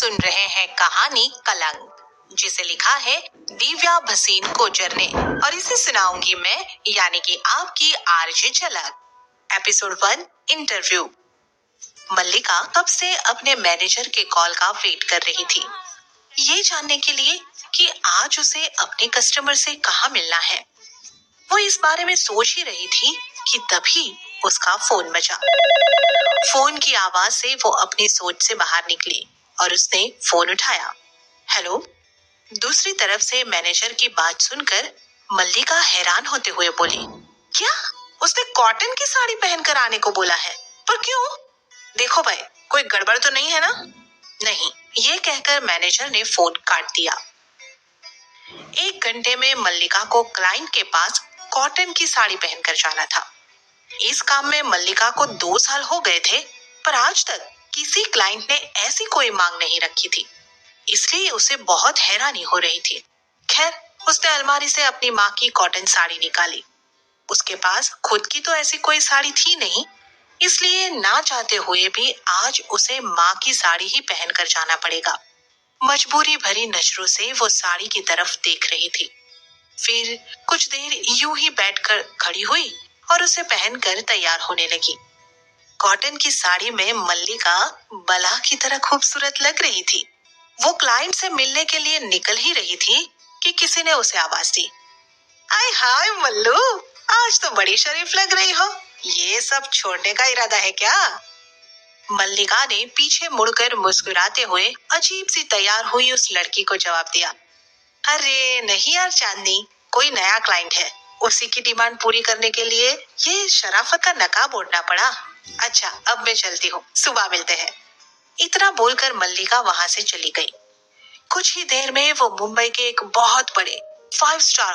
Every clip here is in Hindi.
सुन रहे हैं कहानी कलंक, जिसे लिखा है दिव्या भसीन कोचर ने, और इसे सुनाऊंगी मैं, यानी कि आपकी आरजे झलक। Episode 1, interview. मल्लिका कब से अपने मैनेजर के कॉल का वेट कर रही थी, ये जानने के लिए कि आज उसे अपने कस्टमर से कहाँ मिलना है। वो इस बारे में सोच ही रही थी कि तभी उसका फोन बजा। फोन की आवाज से वो अपनी सोच से बाहर निकली और उसने फोन उठाया। हेलो। दूसरी तरफ से मैनेजर की बात सुनकर मल्लिका हैरान होते हुए बोली, क्या उसने कॉटन की साड़ी पहनकर आने को बोला है? पर क्यों? देखो भाई, कोई गड़बड़ तो नहीं है ना? नहीं, ये कहकर मैनेजर ने फोन काट दिया। 1 घंटे में मल्लिका को क्लाइंट के पास कॉटन की साड़ी पहनकर जाना था। इस काम में मल्लिका को 2 साल हो गए थे, पर आज तक किसी क्लाइंट ने ऐसी कोई मांग नहीं रखी थी, इसलिए उसे बहुत हैरानी हो रही थी। खैर, उसने अलमारी से अपनी माँ की कॉटन साड़ी निकाली। उसके पास खुद की तो ऐसी कोई साड़ी थी नहीं, इसलिए ना चाहते हुए भी आज उसे माँ की साड़ी ही पहनकर जाना पड़ेगा। मजबूरी भरी नजरों से वो साड़ी की तरफ देख रही थी। फिर कुछ देर यूं ही बैठकर खड़ी हुई और उसे पहनकर तैयार होने लगी। कॉटन की साड़ी में मल्लिका बला की तरह खूबसूरत लग रही थी। वो क्लाइंट से मिलने के लिए निकल ही रही थी कि किसी ने उसे आवाज दी। आय हाय मल्लू, आज तो बड़ी शरीफ लग रही हो। ये सब छोड़ने का इरादा है क्या? मल्लिका ने पीछे मुड़कर मुस्कुराते हुए अजीब सी तैयार हुई उस लड़की को जवाब दिया। अरे नहीं यार चांदनी, कोई नया क्लाइंट है, उसी की डिमांड पूरी करने के लिए ये शराफत का नकाब ओढ़ना पड़ा। अच्छा, अब मैं चलती हूँ, सुबह मिलते हैं। इतना बोलकर मल्लिका वहां से चली गई। कुछ ही देर में वो मुंबई के एक बहुत बड़े 5 स्टार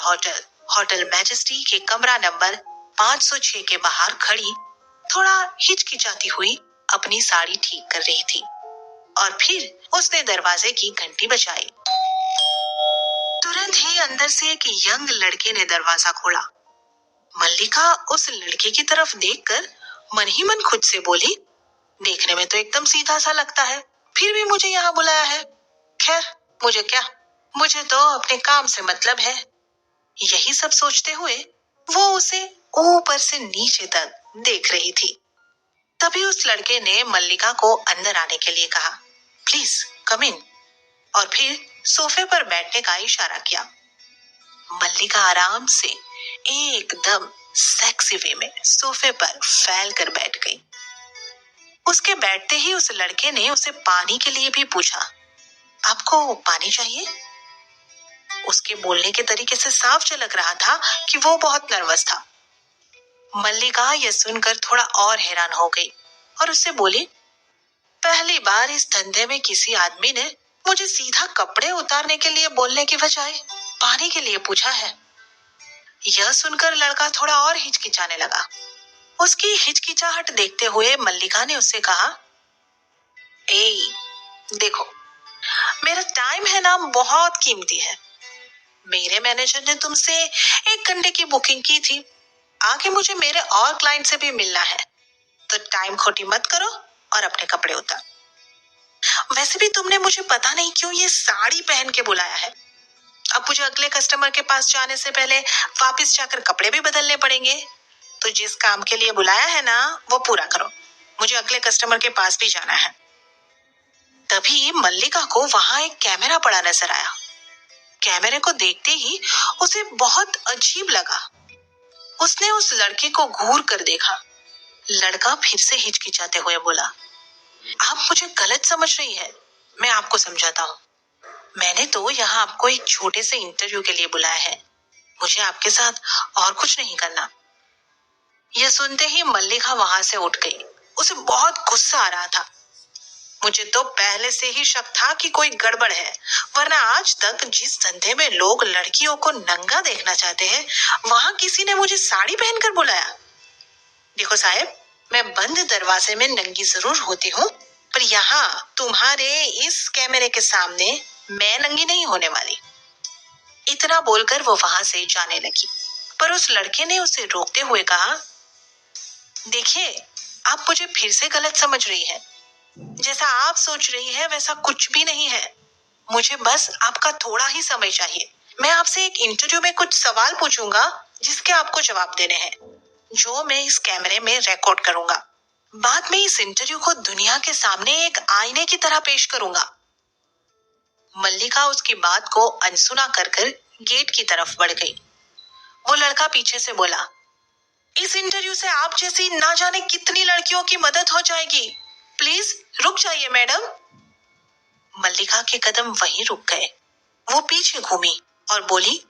होटल मैजेस्टी के कमरा नंबर 506 के बाहर खड़ी, थोड़ा हिचकिचाती हुई अपनी साड़ी ठीक कर रही थी। और फिर उसने दरवाजे की घंटी बजाई। तुरंत ही अंदर से एक यंग लड़के ने दरवाजा खोला। मल्लिका उस लड़के की तरफ देखकर मन ही मन खुद से बोली, देखने में तो एकदम सीधा सा लगता है, फिर भी मुझे यहाँ बुलाया है। खैर, मुझे क्या, मुझे तो अपने काम से मतलब है। यही सब सोचते हुए वो उसे ऊपर से नीचे तक देख रही थी। तभी उस लड़के ने मल्लिका को अंदर आने के लिए कहा, प्लीज कम इन, और फिर सोफे पर बैठने का इशारा किया। मल्लिका आराम से एकदम सेक्सी वे में सोफे पर फैल कर बैठ गई। उसके बैठते ही उस लड़के ने उसे पानी के लिए भी पूछा। आपको पानी चाहिए? उसके बोलने के तरीके से साफ झलक रहा था कि वो बहुत नर्वस था। मल्लिका यह सुनकर थोड़ा और हैरान हो गई और उससे बोली, पहली बार इस धंधे में किसी आदमी ने मुझे सीधा कपड़े उतारने के लिए बोलने की बजाय पानी के लिए पूछा है। यह सुनकर लड़का थोड़ा और हिचकिचाने लगा। उसकी हिचकिचाहट देखते हुए मल्लिका ने उससे कहा, ए, देखो, मेरा टाइम है ना बहुत कीमती है। मेरे मैनेजर ने तुमसे 1 घंटे की बुकिंग की थी। आगे मुझे मेरे और क्लाइंट से भी मिलना है, तो टाइम खोटी मत करो और अपने कपड़े उतार। वैसे भी तुमने मुझे पता नहीं क्यों ये साड़ी पहन के बुलाया है। अब मुझे अगले कस्टमर के पास जाने से पहले वापस जाकर कपड़े भी बदलने पड़ेंगे। तो जिस काम के लिए बुलाया है ना, वो पूरा करो। मुझे अगले कस्टमर के पास भी जाना है। तभी मल्लिका को वहां एक कैमरा पड़ा नजर आया। कैमरे को देखते ही उसे बहुत अजीब लगा। उसने उस लड़के को घूर कर देखा। लड़का फिर से हिचकिचाते हुए बोला, आप मुझे गलत समझ रही है, मैं आपको समझाता हूँ। मैंने तो यहाँ आपको एक छोटे से इंटरव्यू के लिए बुलाया है, मुझे आपके साथ और कुछ नहीं करना। यह सुनते ही मल्लिका वहां से उठ गई। उसे बहुत गुस्सा आ रहा था। मुझे तो पहले से ही शक था कि कोई गड़बड़ है, वरना आज तक जिस धंधे में लोग लड़कियों को नंगा देखना चाहते हैं, वहां किसी ने मुझे साड़ी पहनकर बुलाया। देखो साहब, मैं बंद दरवाजे में नंगी जरूर होती हूँ, पर यहाँ तुम्हारे इस कैमरे के सामने मैं नंगी नहीं होने वाली। इतना बोलकर वो वहां से जाने लगी, पर उस लड़के ने उसे रोकते हुए कहा, देखिए, आप मुझे फिर से गलत समझ रही हैं। जैसा आप सोच रही है वैसा कुछ भी नहीं है। मुझे बस आपका थोड़ा ही समय चाहिए। मैं आपसे एक इंटरव्यू में कुछ सवाल पूछूंगा जिसके आपको जवाब देने हैं, जो मैं इस कैमरे में रिकॉर्ड करूंगा। बाद में इस इंटरव्यू को दुनिया के सामने एक आईने की तरह पेश करूंगा। मल्लिका उसकी बात को अनसुना कर गेट की तरफ बढ़ गई। वो लड़का पीछे से बोला, इस इंटरव्यू से आप जैसी ना जाने कितनी लड़कियों की मदद हो जाएगी। प्लीज रुक जाइए मैडम। मल्लिका के कदम वहीं रुक गए। वो पीछे घूमी और बोली,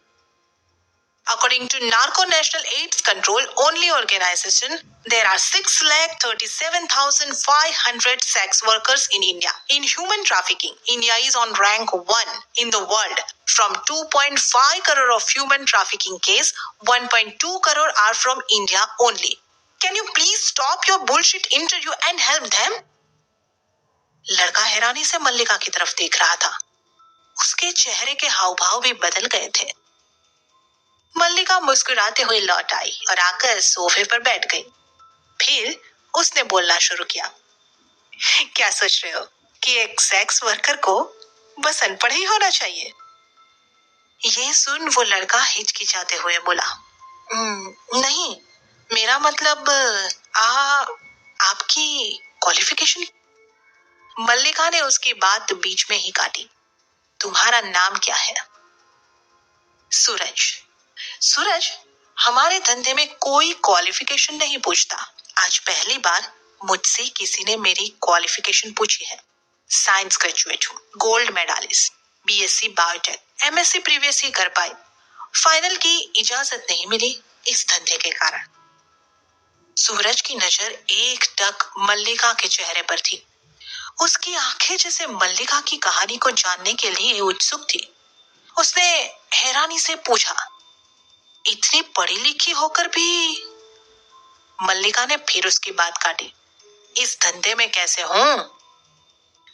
According to Narco National AIDS Control Only Organization, there are 6,37,500 sex workers in India. In human trafficking, India is on rank 1 in the world. From 2.5 crore of human trafficking case, 1.2 crore are from India only. Can you please stop your bullshit interview and help them? लड़का हैरानी से मल्लिका की तरफ देख रहा था। उसके चेहरे के हाव भाव भी बदल गए थे। मल्लिका मुस्कुराते हुए लौट आई और आकर सोफे पर बैठ गई। फिर उसने बोलना शुरू किया, क्या सोच रहे हो कि एक सेक्स वर्कर को बस अनपढ़ ही होना चाहिए? ये सुन वो लड़का हिचकिचाते हुए बोला, नहीं, मेरा मतलब आपकी क्वालिफिकेशन। मल्लिका ने उसकी बात बीच में ही काटी। तुम्हारा नाम क्या है? सूरज। सूरज, हमारे धंधे में कोई क्वालिफिकेशन नहीं पूछता। आज पहली बार मुझसे किसी ने मेरी क्वालिफिकेशन पूछी है। साइंस ग्रेजुएट हूँ, gold medalist, BSc biotech, MSc previous ही कर पाई। फाइनल की इजाजत नहीं मिली इस धंधे के कारण। सूरज की नजर एकटक मल्लिका के चेहरे पर थी। उसकी आंखें जैसे मल्लिका की कहानी को जानने के लिए उत्सुक थी। उसने हैरानी से पूछा, इतनी पढ़ी लिखी होकर भी? मल्लिका ने फिर उसकी बात काटी, इस धंधे में कैसे हूं?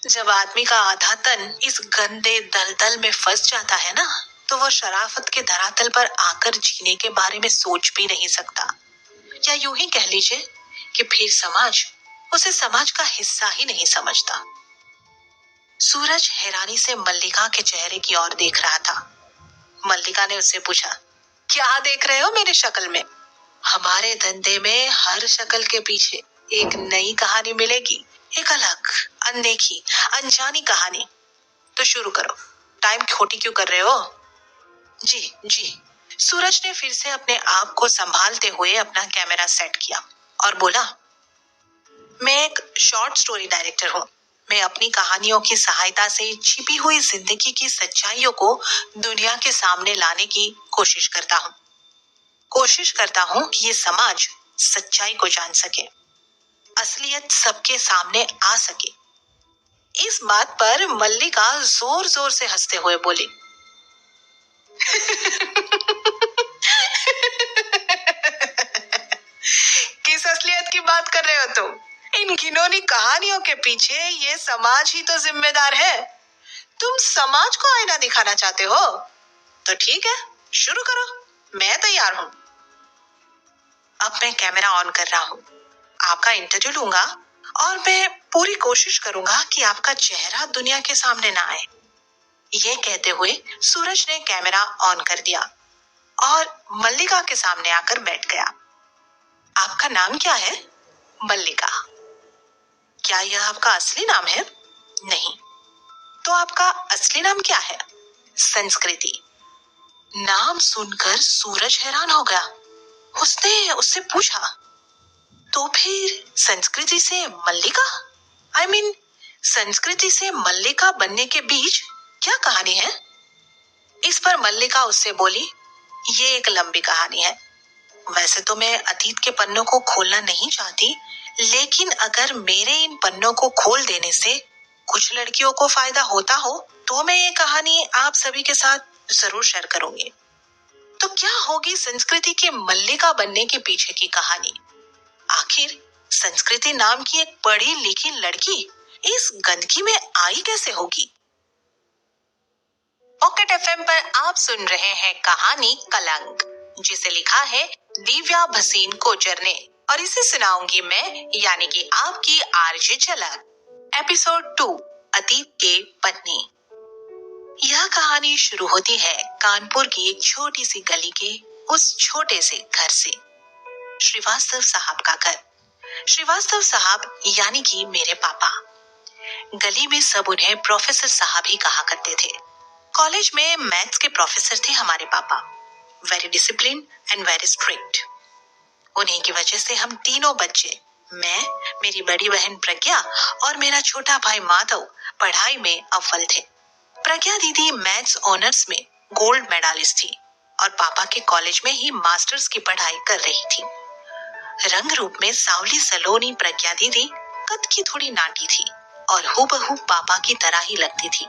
जब आदमी का आधा तन इस गंदे दलदल में फंस जाता है ना, तो वो शराफत के धरातल पर आकर जीने के बारे में सोच भी नहीं सकता। या यूं ही कह लीजिए कि फिर समाज उसे समाज का हिस्सा ही नहीं समझता। सूरज हैरानी से मल्लिका के चेहरे की ओर देख रहा था। मल्लिका ने उससे पूछा, क्या देख रहे हो मेरी शक्ल में? हमारे धंधे में हर शक्ल के पीछे एक नई कहानी मिलेगी, एक अलग, अनदेखी, अनजानी कहानी। तो शुरू करो, टाइम खोटी क्यों कर रहे हो? जी जी। सूरज ने फिर से अपने आप को संभालते हुए अपना कैमरा सेट किया और बोला, मैं एक शॉर्ट स्टोरी डायरेक्टर हूँ। मैं अपनी कहानियों की सहायता से छिपी हुई जिंदगी की सच्चाइयों को दुनिया के सामने लाने की कोशिश करता हूँ। कोशिश करता हूँ कि ये समाज सच्चाई को जान सके, असलियत सबके सामने आ सके। इस बात पर मल्लिका जोर जोर से हंसते हुए बोली, किस असलियत की बात कर रहे हो तुम? इन घिनौनी कहानियों के पीछे ये समाज ही तो जिम्मेदार है। तुम समाज को आईना दिखाना चाहते हो? तो ठीक है, शुरू करो, मैं तैयार हूं। अब मैं कैमरा ऑन कर रहा हूँ। आपका इंटरव्यू लूंगा और मैं पूरी कोशिश करूंगा कि आपका चेहरा दुनिया के सामने ना आए। ये कहते हुए सूरज ने कैमरा ऑन कर दिया और मल्लिका के सामने आकर बैठ गया। आपका नाम क्या है? मल्लिका। क्या यह आपका असली नाम है? नहीं। तो आपका असली नाम क्या है? संस्कृति। नाम सुनकर सूरज हैरान हो गया। उसने उससे पूछा, तो फिर संस्कृति से मल्लिका? I mean, संस्कृति से मल्लिका बनने के बीच क्या कहानी है? इस पर मल्लिका उससे बोली, ये एक लंबी कहानी है। वैसे तो मैं अतीत के पन्नों को खोलना नहीं चाहती, लेकिन अगर मेरे इन पन्नों को खोल देने से कुछ लड़कियों को फायदा होता हो, तो मैं ये कहानी आप सभी के साथ जरूर शेयर करूंगी। तो क्या होगी संस्कृति के मल्लिका बनने के पीछे की कहानी? आखिर संस्कृति नाम की एक पढ़ी लिखी लड़की इस गंदगी में आई कैसे होगी? पॉकेट एफएम पर आप सुन रहे हैं कहानी कलंक, जिसे लिखा है दिव्या भसीन कोचर ने, और इसे सुनाऊंगी मैं, यानी कि आपकी आरजे झलक। एपिसोड 2, अतीत के पन्ने। यह कहानी शुरू होती है कानपुर की एक छोटी सी गली के उस छोटे से घर से। श्रीवास्तव साहब का घर। श्रीवास्तव साहब यानी कि मेरे पापा। गली में सब उन्हें प्रोफेसर साहब ही कहा करते थे। कॉलेज में मैथ्स के प्रोफेसर थे हमारे पापा। Very discipline and very strict. उन्हीं की वजह से हम तीनों बच्चे, मैं, मेरी बड़ी बहन प्रज्ञा और मेरा छोटा भाई माधव, पढ़ाई में अव्वल थे। प्रज्ञा दीदी मैथ्स ऑनर्स में गोल्ड मेडलिस्ट थी और पापा के कॉलेज में ही मास्टर्स की पढ़ाई कर रही थी। रंग रूप में सावली सलोनी प्रज्ञा दीदी कद की थोड़ी नाटी थी और हूबहू पापा की तरह ही लगती थी।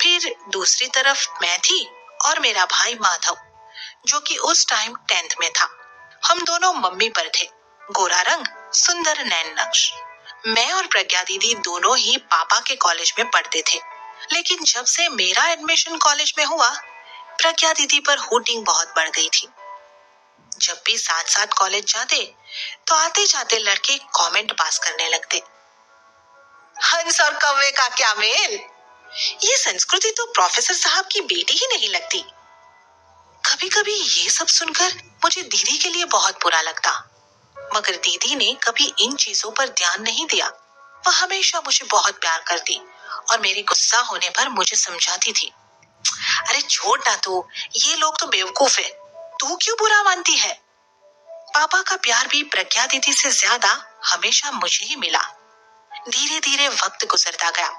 फिर दूसरी तरफ मैं थी और मेरा भाई माधव, जो कि उस टाइम 10th में था। हम दोनों मम्मी पर थे। गोरा रंग, सुंदर नैन नक्श। मैं और प्रज्ञा दीदी दोनों ही पापा के कॉलेज में पढ़ते थे, लेकिन जब से मेरा एडमिशन कॉलेज में हुआ, प्रज्ञा दीदी पर हूटिंग बहुत बढ़ गई थी। जब भी साथ साथ कॉलेज जाते तो आते जाते लड़के कमेंट पास करने लगते। हंस और कौवे का क्या मेल, ये संस्कृति तो प्रोफेसर साहब की बेटी ही नहीं लगती। कभी कभी ये सब सुनकर मुझे दीदी के लिए बहुत बुरा लगता, मगर दीदी ने कभी इन चीजों पर ध्यान नहीं दिया। वह हमेशा मुझे बहुत प्यार करती और मेरे गुस्सा होने पर मुझे समझाती थी। अरे छोड़ ना तू, ये लोग तो बेवकूफ है, तू क्यों बुरा मानती है। पापा का प्यार भी प्रज्ञा दीदी से ज्यादा हमेशा मुझे ही मिला। धीरे धीरे वक्त गुजरता गया।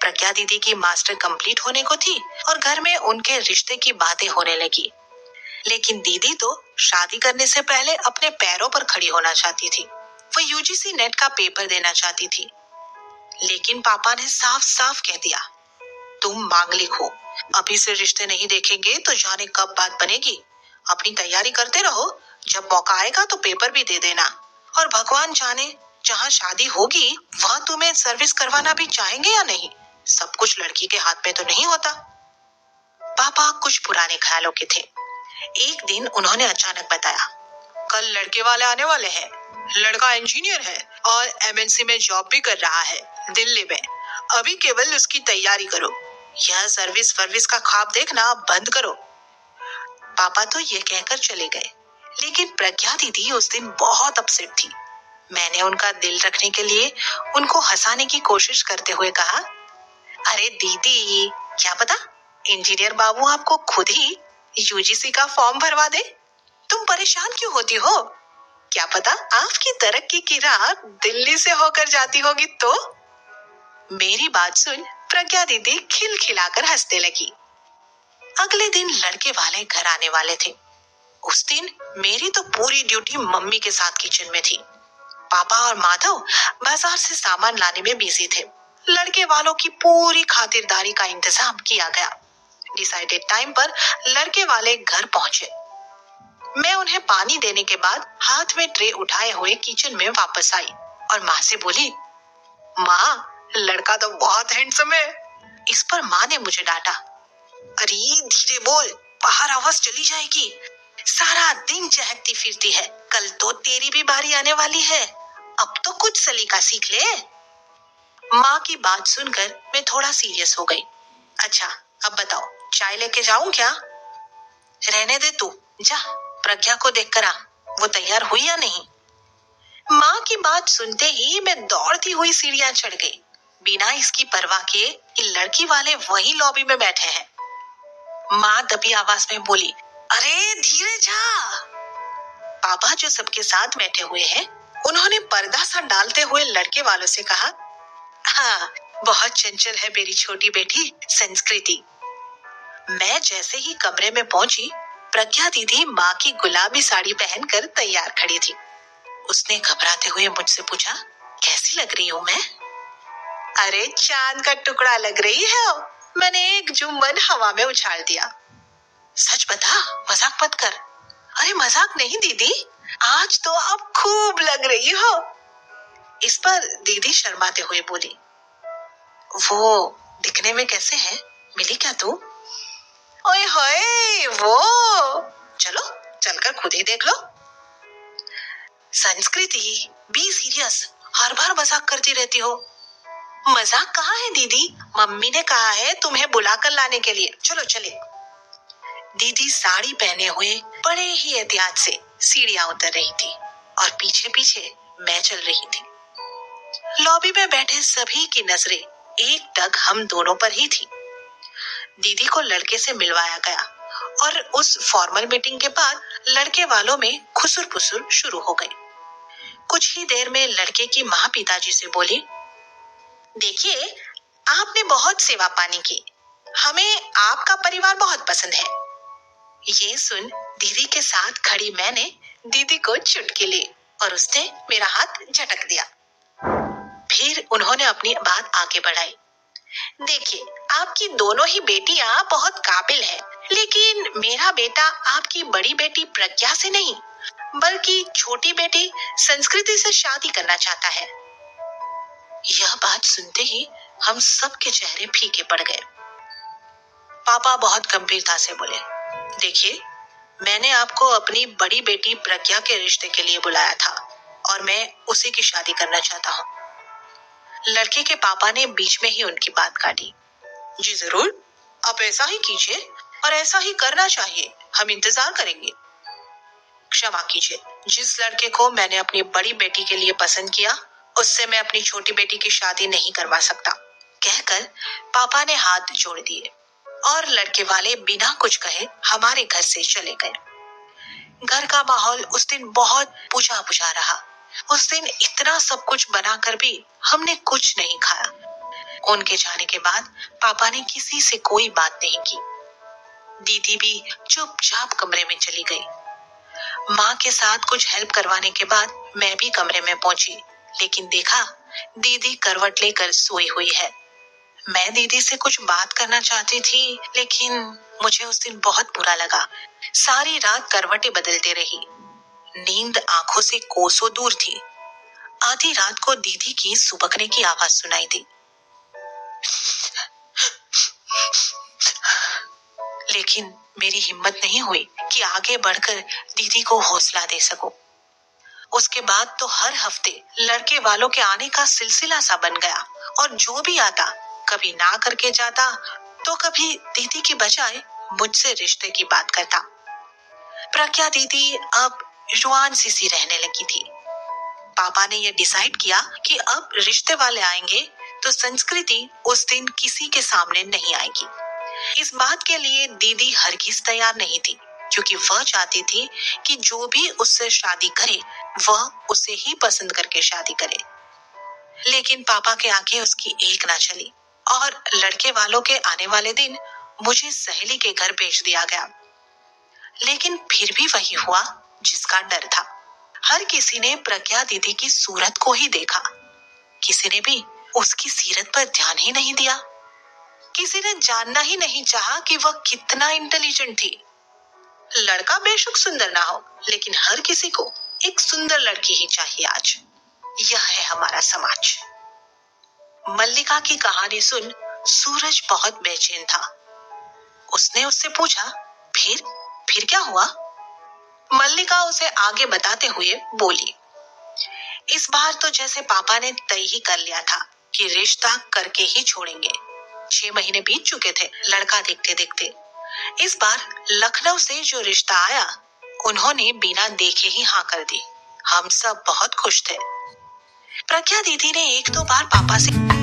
प्रज्ञा दीदी की मास्टर कंप्लीट होने को थी और घर में उनके रिश्ते की बातें होने लगी। लेकिन दीदी तो शादी करने से पहले अपने पैरों पर खड़ी होना चाहती थी। वो यूजीसी नेट का पेपर देना चाहती थी। लेकिन पापा ने साफ साफ कह दिया, तुम मांगलिक हो, अभी से रिश्ते नहीं देखेंगे तो जाने कब बात बनेगी। अपनी तैयारी करते रहो, जब मौका आएगा तो पेपर भी दे देना। और भगवान जाने जहाँ शादी होगी वहाँ तुम्हें सर्विस करवाना भी चाहेंगे या नहीं। सब कुछ लड़की के हाथ में तो नहीं होता। पापा कुछ पुराने ख्यालों के थे। एक दिन उन्होंने अचानक बताया, कल लड़के वाले आने वाले हैं। लड़का इंजीनियर है और एमएनसी में जॉब भी कर रहा है दिल्ली में। अभी केवल उसकी तैयारी करो, यह सर्विस का ख्वाब देखना बंद करो। पापा तो ये कहकर चले गए, लेकिन प्रज्ञा दीदी उस दिन बहुत अपसेट थी। मैंने उनका दिल रखने के लिए उनको हंसाने की कोशिश करते हुए कहा, अरे दीदी, क्या पता इंजीनियर बाबू आपको खुद ही यूजीसी का फॉर्म भरवा दे। तुम परेशान क्यों होती हो, क्या पता आपकी तरक्की की राह दिल्ली से होकर जाती होगी तो। मेरी बात सुन प्रज्ञा दीदी खिलखिलाकर हंसने लगी। अगले दिन लड़के वाले घर आने वाले थे। उस दिन मेरी तो पूरी ड्यूटी मम्मी के साथ किचन में थी। पापा और माधव बाजार से सामान लाने में बिजी थे। लड़के वालों की पूरी खातिरदारी का इंतजाम किया गया। डिसाइडेड टाइम पर लड़के वाले घर पहुंचे। मैं उन्हें पानी देने के बाद हाथ में ट्रे उठाए हुए किचन में वापस आई और माँ से बोली, माँ, लड़का तो बहुत हैंडसम है। इस पर माँ ने मुझे डांटा, अरे धीरे बोल, बाहर आवाज चली जाएगी। सारा दिन चहकती फिरती है, कल तो तेरी भी बारी आने वाली है, अब तो कुछ सलीका सीख ले। माँ की बात सुनकर मैं थोड़ा सीरियस हो गई। अच्छा अब बताओ, चाय लेके जाऊं क्या। रहने दे तू, जा प्रज्ञा को देखकर आ, वो तैयार हुई या नहीं। माँ की बात सुनते ही मैं दौड़ती हुई सीढ़ियां चढ़ गई, बिना इसकी परवाह किए कि लड़की वाले वही लॉबी में बैठे हैं। माँ दबी आवाज में बोली, अरे धीरे जा। पापा जो सबके साथ बैठे हुए हैं, उन्होंने पर्दा सा डालते हुए लड़के वालों से कहा, हाँ, बहुत चंचल है मेरी छोटी बेटी संस्कृति। मैं जैसे ही कमरे में पहुंची, प्रज्ञा दीदी माँ की गुलाबी साड़ी पहनकर तैयार खड़ी थी। उसने घबराते हुए मुझसे पूछा, कैसी लग रही हूँ मैं। अरे चांद का टुकड़ा लग रही है। मैंने एक जुम्मन हवा में उछाल दिया। सच बता, मजाक मत कर। अरे मजाक नहीं दीदी, आज तो आप खूब लग रही हो। इस पर दीदी शर्माते हुए बोली, वो दिखने में कैसे है, मिली क्या तू। ओए होए, वो चलो चलकर खुद ही देख लो। संस्कृति, बी सीरियस, हर बार मजाक करती रहती हो। मजाक कहाँ है दीदी, मम्मी ने कहा है तुम्हें बुलाकर लाने के लिए, चलो चले। दीदी साड़ी पहने हुए बड़े ही एहतियात से सीढ़ियां उतर रही थी और पीछे पीछे मैं चल रही थी। लॉबी में बैठे सभी की नजरें एकटक हम दोनों पर ही थी। दीदी को लड़के से मिलवाया गया और उस फॉर्मल मीटिंग के बाद लड़के वालों में खुसुर फुसुर शुरू हो गई। कुछ ही देर में लड़के की माँ पिताजी से बोली, देखिए आपने बहुत सेवा पानी की, हमें आपका परिवार बहुत पसंद है। ये सुन दीदी के साथ खड़ी मैंने दीदी को चुटकी ली और उसने मेरा हाथ झटक दिया। फिर उन्होंने अपनी बात आगे बढ़ाई। देखिए आपकी दोनों ही बेटियां बहुत काबिल हैं, लेकिन मेरा बेटा आपकी बड़ी बेटी प्रज्ञा से नहीं बल्कि छोटी बेटी संस्कृति से शादी करना चाहता है। यह बात सुनते ही हम सबके चेहरे फीके पड़ गए। पापा बहुत गंभीरता से बोले, देखिए मैंने आपको अपनी बड़ी बेटी प्रज्ञा के रिश्ते के लिए बुलाया था और मैं उसी की शादी करना चाहता हूँ। लड़के के पापा ने बीच में ही उनकी बात काटी। जी जरूर, आप ऐसा ही कीजिए और ऐसा ही करना चाहिए, हम इंतजार करेंगे। क्षमा कीजिए, जिस लड़के को मैंने अपनी बड़ी बेटी के लिए पसंद किया उससे मैं अपनी छोटी बेटी की शादी नहीं करवा सकता, कहकर पापा ने हाथ जोड़ दिए और लड़के वाले बिना कुछ कहे हमारे घर से चले गए। घर का माहौल उस दिन बहुत बुझा बुझा रहा। उस दिन इतना सब कुछ बनाकर भी हमने कुछ नहीं खाया। उनके जाने के बाद पापा ने किसी से कोई बात नहीं की। दीदी भी चुपचाप कमरे में चली गई। माँ के साथ कुछ हेल्प करवाने के बाद मैं भी कमरे में पहुंची, लेकिन देखा दीदी करवट लेकर सोई हुई है। मैं दीदी से कुछ बात करना चाहती थी, लेकिन मुझे उस दिन बहुत बुरा लगा। सारी रात करवटें बदलते रही। नींद आंखों से कोसों दूर थी। आधी रात को दीदी की सुबकने की आवाज सुनाई दी, लेकिन मेरी हिम्मत नहीं हुई कि आगे बढ़कर दीदी को हौसला दे सकूं। उसके बाद तो हर हफ्ते लड़के वालों के आने का सिलसिला सा बन गया और जो भी आता कभी ना करके जाता तो कभी दीदी की बजाय मुझसे रिश्ते की बात करता। प्रज्ञा दीदी अब जुआन सी रहने लगी थी। पापा ने यह डिसाइड किया कि अब रिश्ते वाले आएंगे तो संस्कृति उस दिन किसी के सामने नहीं आएगी। इस बात के लिए दीदी हरगिज तैयार नहीं थी, क्योंकि वह चाहती थी कि जो भी उससे शादी करे वह उसे ही पसंद करके शादी करे। लेकिन पापा के आगे उसकी एक ना चली और लड़के वालों के आने वाले दिन मुझे सहेली के घर भेज दिया गया। लेकिन फिर भी वही हुआ जिसका डर था। हर किसी ने प्रज्ञा दीदी की सूरत को ही देखा, किसी ने भी उसकी सीरत पर ध्यान ही नहीं दिया। किसी ने जानना ही नहीं चाहा कि वह कितना इंटेलिजेंट थी। लड़का बेशक सुंदर ना हो, लेकिन हर किसी को एक सुंदर लड़की ही चाहिए आज। यह है हमारा समाज। मल्लिका की कहानी सुन सूरज बहुत बेचैन था। उसने उससे पूछा, फिर क्या हुआ? मल्लिका उसे आगे बताते हुए बोली, इस बार तो जैसे पापा ने तय ही कर लिया था कि रिश्ता करके ही छोड़ेंगे। 6 महीने बीत चुके थे लड़का देखते देखते। इस बार लखनऊ से जो रिश्ता आया उन्होंने बिना देखे ही हाँ कर दी। हम सब बहुत खुश थे। प्रज्ञा दीदी ने 1-2 बार पापा से